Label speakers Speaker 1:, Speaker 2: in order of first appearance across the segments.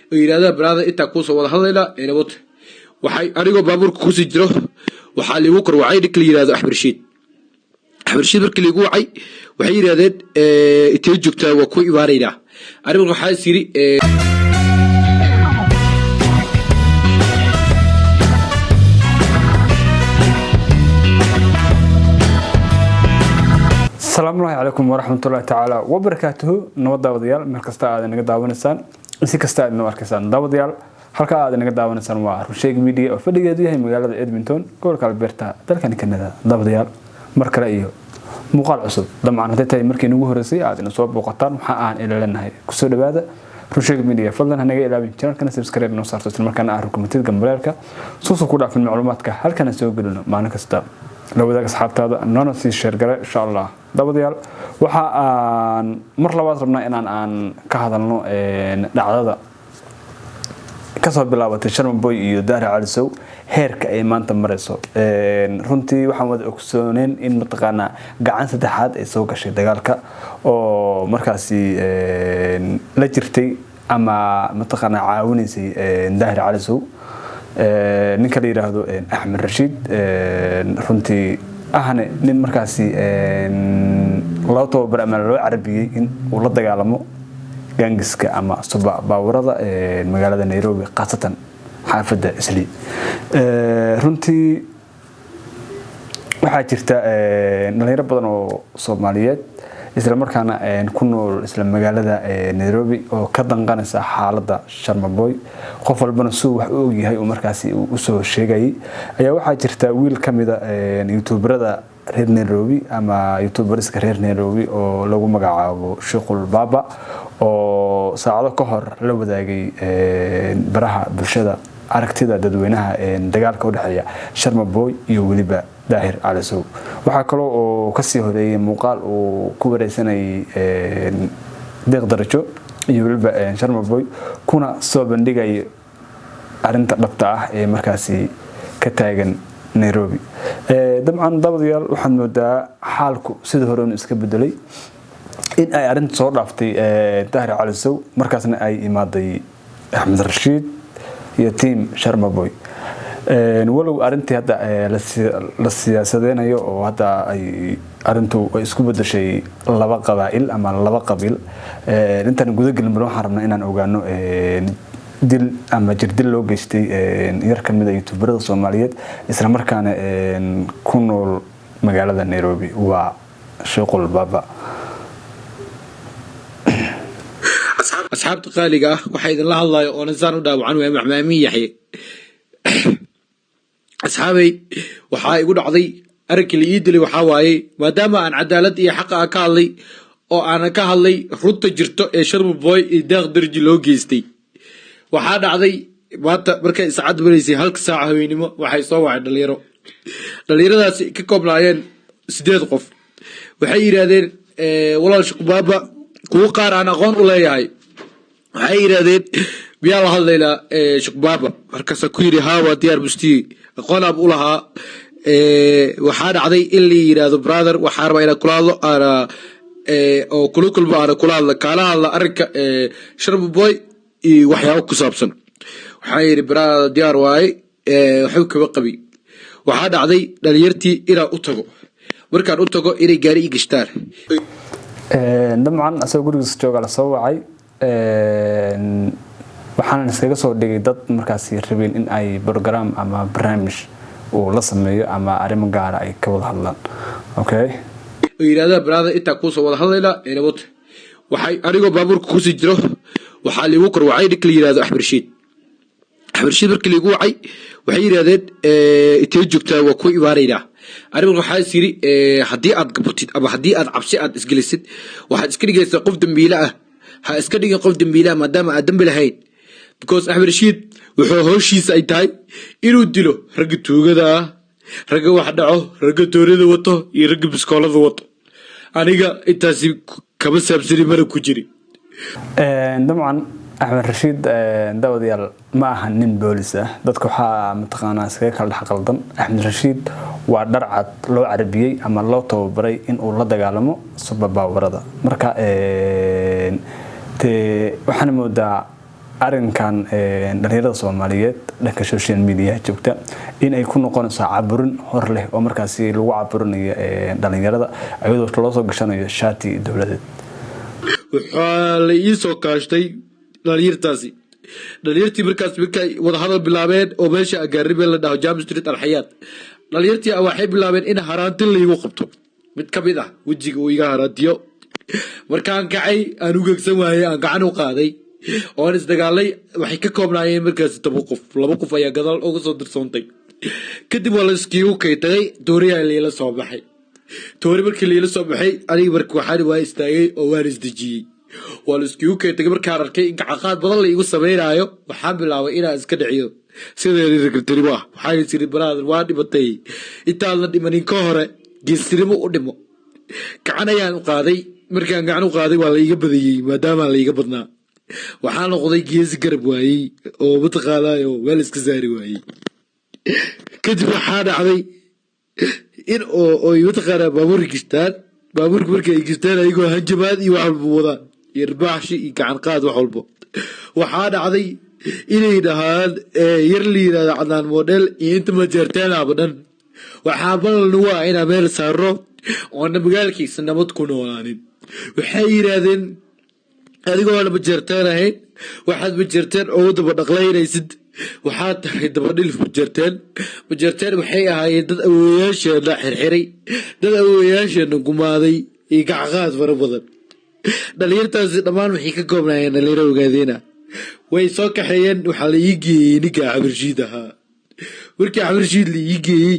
Speaker 1: yiraahdaa brother inta ku soo wada hadlayna eerabot waxay anigoo baabuurka ku sii jiro waxa liigu korwacay dhig la yiraahdo Axmed Rashiid markii liigu wacay waxay yiraahdeen intee joogtaa waa ku ibaarayna anigu waxa siri
Speaker 2: السلام عليكم ورحمة الله تعالى وبركاته نود داوديال مركز تاعد نقد داونسان إنسي كستاعد نمركزان داوديال halka aad naga daawanaysan waa Rusheeg Media oo fadhigeedu yahay magaalada Edmonton gobolka Alberta dalkan Canada dabadayaal mar kale iyo muuqaal cusub dhammaan hadday markii ugu horeysay aad ina soo booqataan waxa aan ilaalinahay ku soo dhawaada Rusheeg Media fadlan hanaga ilaabin channelkana subscribe noo saarto isla markaana aad rukumatid gambalaalka soo ku dhaafin macluumaadka halkana soo gelino maalin kasta la wadaag asxaabtaada noona sii share gare insha Allah dabadayaal waxa aan mar labaad rabnaa inaan aan ka hadalno dhacdada kasoo bilaabatay Sharma Boy iyo Daahir Cali Sow heerka ay maanta marayso runtii waxaan wada ogsooneen in mataqaana gacan saddexaad ay soo gashay dagaalka oo markaasi la jirtay ama mataqaana caawinaysay Daahir Cali Sow ninka la yiraahdo Axmed Rashiid runtii ahna nin markaasi loo tababar ama loo carabiyay in uu la dagaalamo gangiska ama suba baawarada magaalada Nairobi qaasatan xaafada Isli runtii waxa jirta dhalinyaro badan oo Soomaaliyeed isla markaana ku nool isla magaalada Nairobi oo ka danqanaysa xaaladda Sharma Boy qof walbana soo wax uu yahay oo markaasi uu soo sheegay ayaa waxa jirta wiil kamida YouTuberada reer Nairobi ama YouTuberiska reer Nairobi oo lagu magacaabo Sheekul Baba oo saacado ka hor la wadaagay baraha bulshada aragtida dadweynaha dagaalka u dhaxeeya Sharma Boy iyo waliba Daahir Cali Sow waxa kale oo ka sii horeeyay muuqaal oo ku wareysanay deeq darajo iyo waliba Sharma Boy kuna soo bandhigay arinta dhabta ah ee markaasi ka taagan Nairobi dabcan dabadayaal waxaan moodaa xaalku sida hore uu iska bedelay in ay arinta soo dhaaftay Daahir Cali Sow markaasna ay imaaday Axmed Rashiid iyo team Sharma Boy walow arintii hadda la siyaasadeenayo oo hadda ay arintu isku bedeshay laba qabaa'il ama laba qabiil intaan gudaha galin waxaan rabnaa inaan ogaano dil ama jirdil loo geystay yar kamid ah YouTuberada Soomaaliyeed isla markaana ku nool magaalada Nairobi waa Sheekul Baba
Speaker 1: asxaabta qaaliga ah waxa idin la hadlayo oo nasaan u dhaawacan waa maxmaamiin Yaxye asxaabay waxa igu dhacday arkii la ii dilay waxa waaye maadaama aan cadaalad iyo xaq ka hadlay oo aan ka hadlay runta jirto ee Sharma Boy iyo Daahir darji loo geystay waxa dhacday maanta markay saacad baraysay halka saac haweenimo waxay soo wacay dhalinyaradaas ka koobnaayeen 8 qof waxay yiraahdeen walaal Sheekul Baba kuwa qaar aan aqoon u leeyahay waxay yiraahdeen biya la hadlayna Sheekul Baba markaas ku yiri haa waa diyaar busti aqoon ab u lahaa waxa dhacday in la yiraahdo brother waxa rabaa inaan kula hadlo ana oo kulkulba ana kula hadlo kala hadla arrinka Sharma Boy iyo waxyaabo ku saabsan waxa yiri brother diyaar waay wuxuu ka qabi waxa dhacday dhalinyartii inaan u tago markaan u tago inay gaari i gashtaan
Speaker 2: dabcan asoo gurigiisa jooga la soo wacay waxaan iskaga soo dhigay dad markaasi rabeen in ay program ama barnaamij oo la sameeyo ama arrimo gaar ah ay ka wada hadlaan okay
Speaker 1: yiraahdaa brother inta ku soo wada hadlayna eerabot waxay anigoo baabuurka ku sii jiro waxa liigu korwacay dhig la yiraahdo Axmed Rashiid markii liigu wacay waxay yiraahdeen intee joogtaa waa ku ibaarayna anigu waxa siri hadii aad gabtid ama hadii aad cabsi aad isgelisid waxa iska dhigaysaa qof dambiile ah ha iska dhigin qof dambiile maadaama aad dambi lahayn because Axmed Rashiid wuxuu hawshiisa ay tahay inuu dilo rag tuugada rag wax dhaco rag toorada wato iyo rag biskoolada wato aniga intaas kaba saabsani mar ku jiri
Speaker 2: dabcan Axmed Rashiid dawadayaal ma aha nin boolis ah dadku waxa mataqaana iskaga kala dhaxaldan Axmed Rashiid waa dharcad loo carabiyay ama loo tababaray in uu la dagaalamo suba baawarada marka waxaan moodaa arinkan dhalinyarada Soomaaliyeed dhanka social media joogta in ay ku noqonayso caburin hor leh oo markaasi lagu caburinayo dhalinyarada ayadoo loo soo gashanayo shaati dawladeed
Speaker 1: waxaa la ii soo kaashtay dhalinyartii markay wada hadal bilaabeen oo meesha agaaribe la dhaho Jam Street Alxayaat dhalinyartii waxay bilaabeen in haraantin la igu qabto mid ka mid ah wajiga uu iga haraantiyo markaan kacay aan u gegsan waayay aan gacan u qaaday oo isdagaalay waxay ka koobnaayeen markaas 2 qof ayaa gadaal uga soo dirsoontay kadib waa la iskiigu kaytay dooriyaa leela soo baxay toori markii leela soo baxay aniga markii waxaan waa istaagay oo waan isdajiyay waa la iskiigu kaytay markaan arkay in gacaqaad badan la igu sameeyaayo waxaan bilaabay inaan iska dhiciyo sidii secretary waxaan isiri brother waa dhibatay intaan la dhimanin ka hore geestirimo u dhimo gacan ayaan u qaaday markaan gacan u qaaday waa la iga badiyay maadaama la iga badnaa waxaan noqday geesi garab waayay oo mataqaanaayo weel iska saari waayay kadib waxaa dhacday in oo mataqaanaa baabuurka markay gistaan ayagoo hanjabaad iyo wax walba wadaan iyo irbaaxshi iyo gacan qaad wax walba waxaa dhacday inay dhahaan yar la yidhahdo Cadnaan Model iyo inta majeerteenaba dhan waxaa balan waa inaa meel saaro oona magaalkiisa nabad ku noolaanin waxay yidhaahdeen adigoo la majeerteenahayn waxaad majeerteen oo daba dhaqlaynaysid waxaa tahay daba dhilif majeerteen waxay ahaayeen dad awoowayaasheena xirxiray dad awoowayaasheena gumaaday iyo gacaqaad fara badan dhalinyartaasi dhammaan waxay ka koobnaayeen dhalinyaro ogaadeena way soo kaxeeyeen waxaa la ii geeyey ninka Xabirshiid ahaa markii Xabirshiid la ii geeyey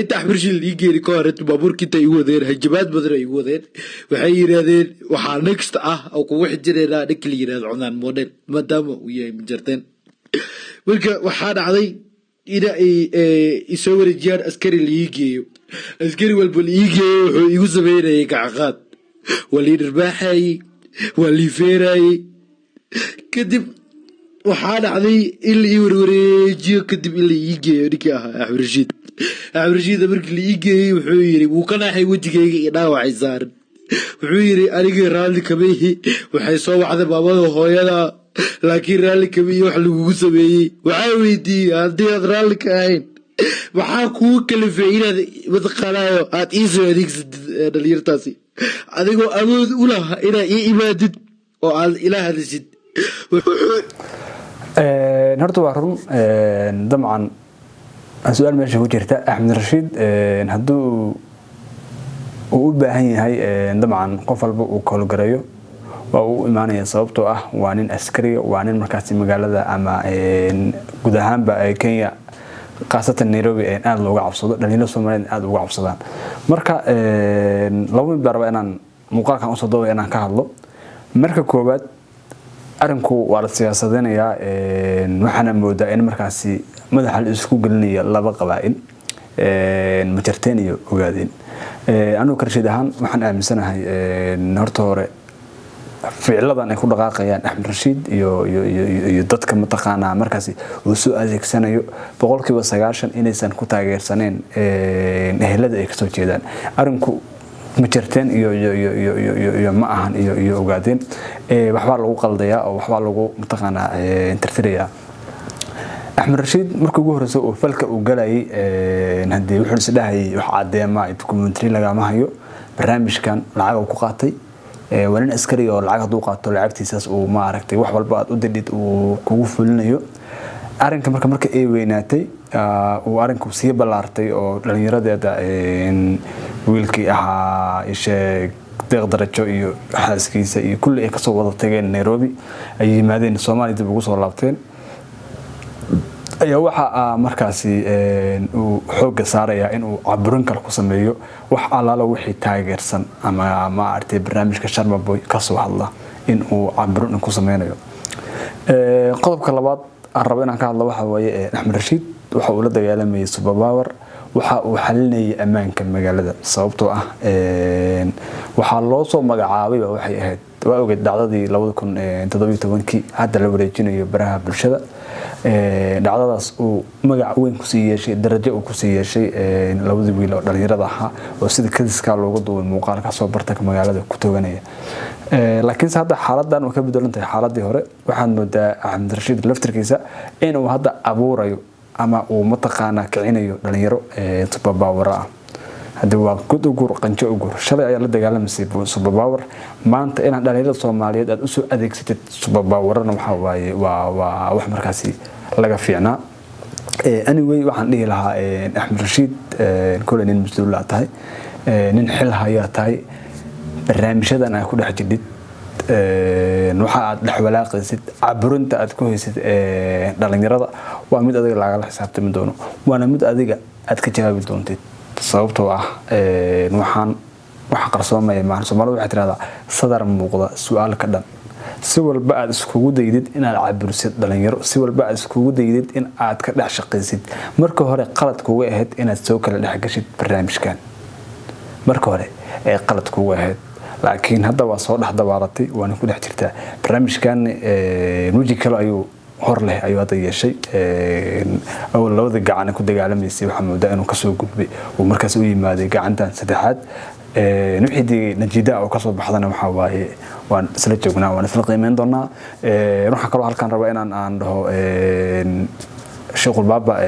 Speaker 1: inta Xabirshiid la ii geeyey ka hor baabuurkii ay igu wadeen hajabaad badan ay igu wadeen waxay yiraahdeen waxaa next ah oo kugu xijireena ninka la yiraahdo Cadnaan Model maadaama uu yahay majeerteen marka waxaa dhacday in ay isoo wareejiyaan askari la ii geeyo askari walba la ii geeyo wuxuu igu sameeyay gacaqaad waa liidar baaxay waa liifeeray kadib waxaa dhacday in la ii warwareejiyo kadib in la ii geeyo ninkii ahaa Xabirshiid markii la ii geeyey wuxuu yiri wuu ka naxay wajigayga iyo dhaawacay saaran wuxuu yiri aniga raalli kama ihi waxay soo wacday baabada hooyada laakiin raalli kama ihi wax lagugu sameeyey waxaa weydiiyey haddii aad raalli ka ahayn waxaa kugu kalifay inaad mataqaanaayo aad ii soo adeegsatid dhalinyartaasi adigoo awood u laha inaad ii imaadid oo aad ila hadashid
Speaker 2: horta waa run dabcan su'aal meesha ku jirta Axmed Rashiid hadduu uu u baahan yahay dabcan qof walba uu kala gareeyo waa uu imaanaya sababtoo ah waa nin askari waa nin markaas magaalada ama guud ahaanba Kenya qaasatan Nairobi aad looga cabsado dhalinyarada Soomaaliyeed aad uga cabsadaan marka laba mid baa inaan muuqaalkan u soo doodo inaan ka hadlo marka koobaad arinku waa la siyaasadeenaya waxaana moodaa in markaasi madaxa la isku gelinaya laba qabaa'il majeerteen iyo ogaadeen anigu karsheed ahaan waxaan aaminsanahay horta hore ficladan ay ku dhaqaaqayaan Axmed Rashiid iyo dadka mataqaanaa markaasi uu soo adeegsanayo 90% inaysan ku taageersaneen ehelada ay ka soo jeedaan arinku majeerteen iyo ma ahan iyo ogaadeen waxba lagu qaldayaa oo waxba lagu mataqaanaa interferaya Axmed Rashiid markii ugu horreysay oo falka uu galay hadii wuxuu isdhahay wax cadeema documentary laga ma hayo barnaamijkan lacag uu ku qaatay walin askari oo lacag haduu qaato lacagtiisaas uu ma aragtay wax walba aad u didid uu kugu fulinayo arinka marka ay weynaatay uu arinku sii balaartay oo dhalinyaradeeda wiilkii ahaa isheeg deeq darajo iyo xaaskiisa iyo kulli ay ka soo wada tageen Nairobi ay yimaadeen Soomaaliya dib ugu soo laabteen ayaa waxa markaasi uu xoog saaraya in uu caburin kale ku sameeyo wax alaalo wixii taageersan ama ma artay barnaamijka Sharma Boy ka soo hadla in uu caburin ku sameeyo qodobka labaad aan rabo inaan ka hadlo waxa weeye Axmed Rashiid waxa uu la dagaalamay superpower waxa uu xalinayay ammaanka magaalada sababtoo ah waxa loo soo magacaabay waxay ahayd waa ogeed dhacdadii 2017 hadda la wareejinayo baraha bulshada dhacdadaas uu magac weyn ku sii yeeshay darajo uu ku sii yeeshay labadii wiil oo dhalinyarada ahaa oo sida kadiska loogu duubay muuqaalka soo bartay magaalada ku tooganaya laakiin hadda xaaladan oo ka bedelan tahay xaaladii hore waxaan moodaa Axmed Rashiid laftirkiisa inuu hadda abuurayo ama uu mataqaana kicinayo dhalinyaro superpower ah hadda waa god ugu qanjo ugu shalay ayaa la dagaalamayay superpower maanta in dhalinyarada Soomaaliyeed aad u soo adeegsatid superpowerna waxa waaye waa wax markaasi laga fiicnaa anyway waxaan dhihi lahaa Axmed Rashiid kulay nin mas'uul ah tahay nin xil haya tahay barnaamijyadan ay ku dhex jidid waxa aad dhaxwalaaqaysid caburinta aad ku haysid dhalinyarada waa mid adiga laga xisaabtami doono waana mid adiga aad ka jawaabi doontid sababtoo ah waxaan waxa qarsoomay maahan Soomaalidu waxay tiraahdaa sadar muuqda su'aal ka dhan si walba aad iskugu daydid inaad caburisid dhalinyaro si walba aad iskugu daydid in aad ka dhex shaqaysid marka hore qalad kuga ahayd inaad soo kala dhex gashid barnaamijkan marka hore ee qalad kuga ahayd laakiin hadda waa soo dhaxdabaalatay waana ku dhex jirtaa barnaamijkan nuuji kale ayuu hor leh ayuu hadda yeeshay oo labada gacan ku dagaalamayay waxa moodaa inuu ka soo gudbay oo markaas u yimaaday gacantan saddexaad nuuxidii najiida oo ka soo baxdana waxa waaye waan isla joognaa waan isla qiimeyn doonaa waxa kale halkan raba inaan aan dhaho shaqul baaba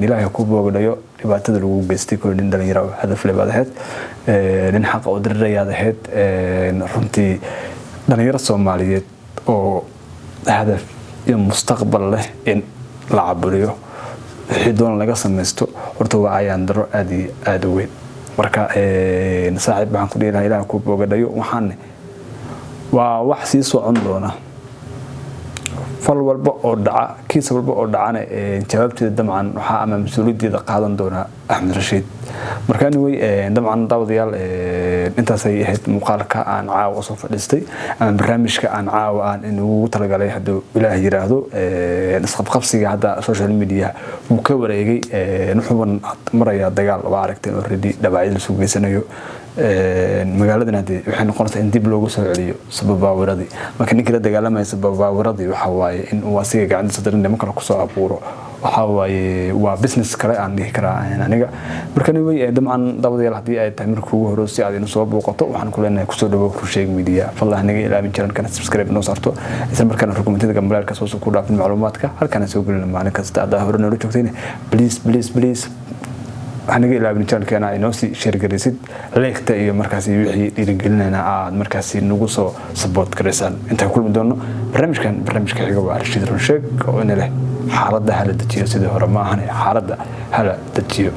Speaker 2: ilaahay ku boogdayo dhibaatada lagu geystay kooxdin dhalinyaro hadaf leeyahay nin xaq oo dirirayaadaheed runtii dhalinyaro Soomaaliyeed oo hadaf iyo mustaqbal leh in la caburiyo xidoon laga sameysto horta waa ayaan daro aad u weyn marka saaxiib baan ku dheelahay ilaahay ku boogdayo waxaan waa wax sii socon doona fal walba oo dhaca kiis walba oo dhacana jawaabteeda damcan waxa ama mas'uuliyadda qaadan doona Axmed Rashiid marka anyway damcan daawadayaal intaas ay ahayd muuqaalka aan caawa soo fadhiistay ama barnaamijka aan caawa aan inuu talagalay haduu Ilaahay yiraahdo isqabqabsiga hadda social media uu ka wareegay wuxuu maraya dagaal waa aragtay already dhabaayil soo geysanayo magaaladana waxay noqonaysaa in dib loogu soo celiyo superpoweradii marka ninka la dagaalamay superpoweradii waxa waaye in uu asiga gacantiisa darin nimanka ku soo abuuro waxa waaye waa business kale aan dhihi karaa aniga marka way damcan daawadayaal hadii ay tahay markii ugu horreysay aad inuu soo booqato waxaan ku leenahay ku soo dhawow Rusheeg Media fadlan naga ilaalin jiran kana subscribe noo saarto isla markaana rukumentida gambalka soo ku dhaafin macluumaadka halkan soo gelin maalin kasta aad hore noo joogteen please aniga ilaalin channelkeena ay noo sii share gareysid leegta iyo markaas wixii dhiirigelinayna aad markaas nagu soo support gareysaan inta kulmi doono barnaamijka xiga waa Rashiid Rusheeg oo inay leh xaaladda hala dajiyo sidii hore ma ahan xaaladda hala dajiyo